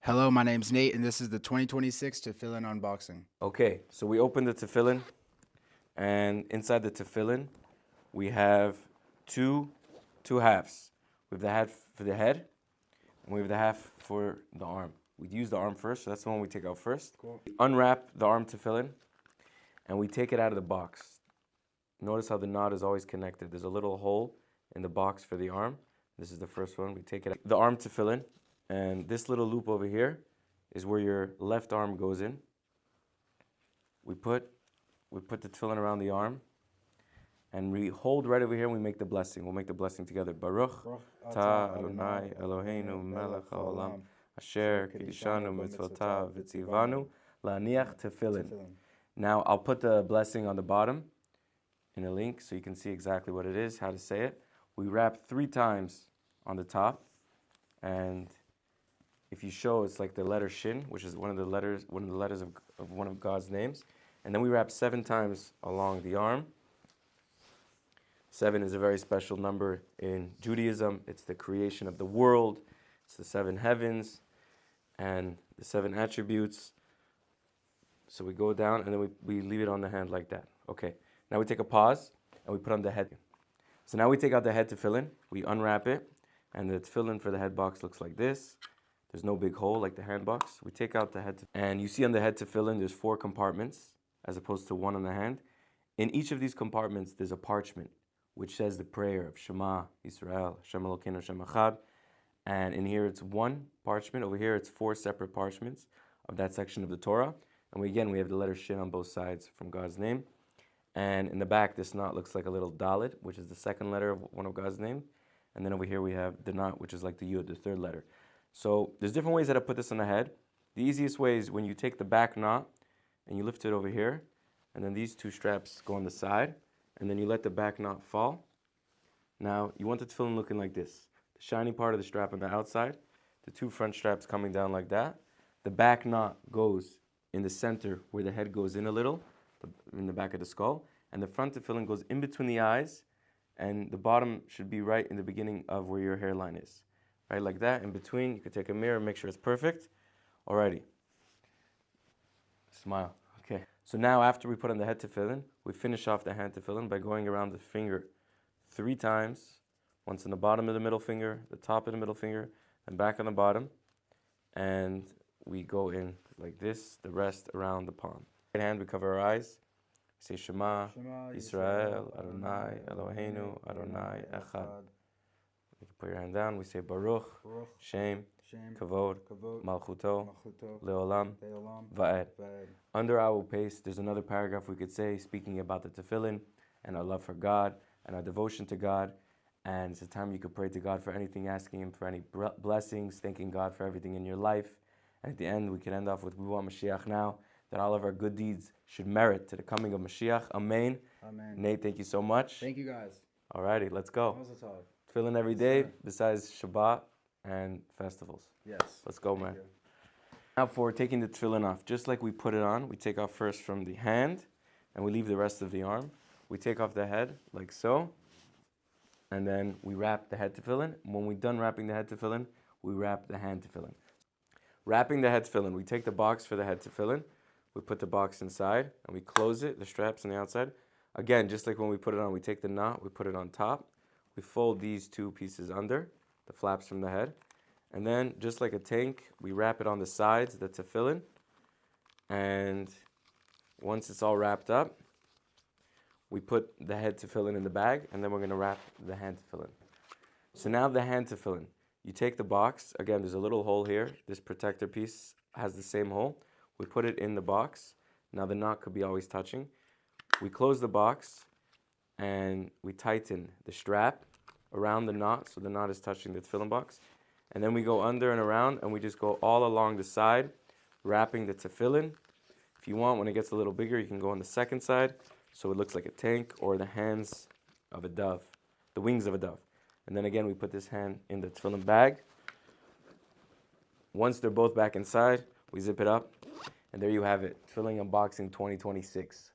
Hello, my name's Nate, and this is the 2026 Tefillin unboxing. Okay, so we opened the tefillin, and inside the tefillin, we have two halves. We have the half for the head, and we have the half for the arm. We use the arm first, so that's the one we take out first. Cool. We unwrap the arm tefillin, and we take it out of the box. Notice how the knot is always connected. There's a little hole in the box for the arm. This is the first one. We take it out. The arm tefillin, and this little loop over here is where your left arm goes in. We put the tefillin around the arm, and we hold right over here and we make the blessing. We'll make the blessing together. Baruch ta Adonai Eloheinu melech haolam asher kiddushanu mitzvotav v'tzivanu la'aniach tefillin. Now I'll put the blessing on the bottom in a link so you can see exactly what it is, how to say it. We wrap 3 times on the top, and if you show, it's like the letter Shin, which is one of the letters of one of God's names. And then we wrap 7 times along the arm. 7 is a very special number in Judaism. It's the creation of the world. It's the 7 heavens and the 7 attributes. So we go down and then we leave it on the hand like that. Okay, now we take a pause and we put on the head. So now we take out the head tefillin, we unwrap it, and the tefillin for the head box looks like this. There's no big hole like the hand box. We take out the head, and you see on the head tefillin, there's 4 compartments as opposed to 1 on the hand. In each of these compartments, there's a parchment which says the prayer of Shema, Israel, Hashem Elokeinu, Hashem Echad. And in here, it's 1 parchment. Over here, it's 4 separate parchments of that section of the Torah. And we have the letter Shin on both sides from God's name. And in the back, this knot looks like a little Dalet, which is the 2nd letter of one of God's name. And then over here, we have the knot, which is like the Yud, the 3rd letter. So there's different ways that I put this on the head. The easiest way is when you take the back knot and you lift it over here, and then these 2 straps go on the side, and then you let the back knot fall. Now, you want the tefillin looking like this. The shiny part of the strap on the outside, the 2 front straps coming down like that. The back knot goes in the center where the head goes in a little, in the back of the skull, and the front tefillin goes in between the eyes, and the bottom should be right in the beginning of where your hairline is. Right, like that, in between. You could take a mirror and make sure it's perfect. Alrighty. Smile. Okay. So now after we put on the head tefillin, we finish off the hand tefillin by going around the finger 3 times. Once in the bottom of the middle finger, the top of the middle finger, and back on the bottom. And we go in like this, the rest around the palm. Right hand, we cover our eyes. We say Shema, Israel, Adonai, Eloheinu, Adonai, Echad. You can put your hand down. We say Baruch, Shem, Kavod, Malchuto, Leolam, Va'ed. Under our pace, there's another paragraph we could say speaking about the tefillin and our love for God and our devotion to God. And it's a time you could pray to God for anything, asking Him for any blessings, thanking God for everything in your life. And at the end, we can end off with we want Mashiach now, that all of our good deeds should merit to the coming of Mashiach. Amen. Amen. Nate, thank you so much. Thank you, guys. Alrighty, let's go. Mazel tov. Tefillin every day besides Shabbat and festivals. Yes. Let's go, man. Now for taking the tefillin off, just like we put it on, we take off first from the hand and we leave the rest of the arm. We take off the head like so, and then we wrap the head tefillin. When we're done wrapping the head tefillin, we wrap the hand tefillin. Wrapping the head tefillin, we take the box for the head tefillin, we put the box inside and we close it, the straps on the outside. Again, just like when we put it on, we take the knot, we put it on top. We fold these 2 pieces under, the flaps from the head. And then, just like a tank, we wrap it on the sides, the tefillin. And once it's all wrapped up, we put the head tefillin in the bag, and then we're going to wrap the hand tefillin. So now the hand tefillin. You take the box. Again, there's a little hole here. This protector piece has the same hole. We put it in the box. Now the knot could be always touching. We close the box, and we tighten the strap around the knot so the knot is touching the tefillin box. And then we go under and around, and we just go all along the side, wrapping the tefillin. If you want, when it gets a little bigger, you can go on the second side so it looks like a tank or the hands of a dove, the wings of a dove. And then again, we put this hand in the tefillin bag. Once they're both back inside, we zip it up, and there you have it, Tefillin Unboxing 2026.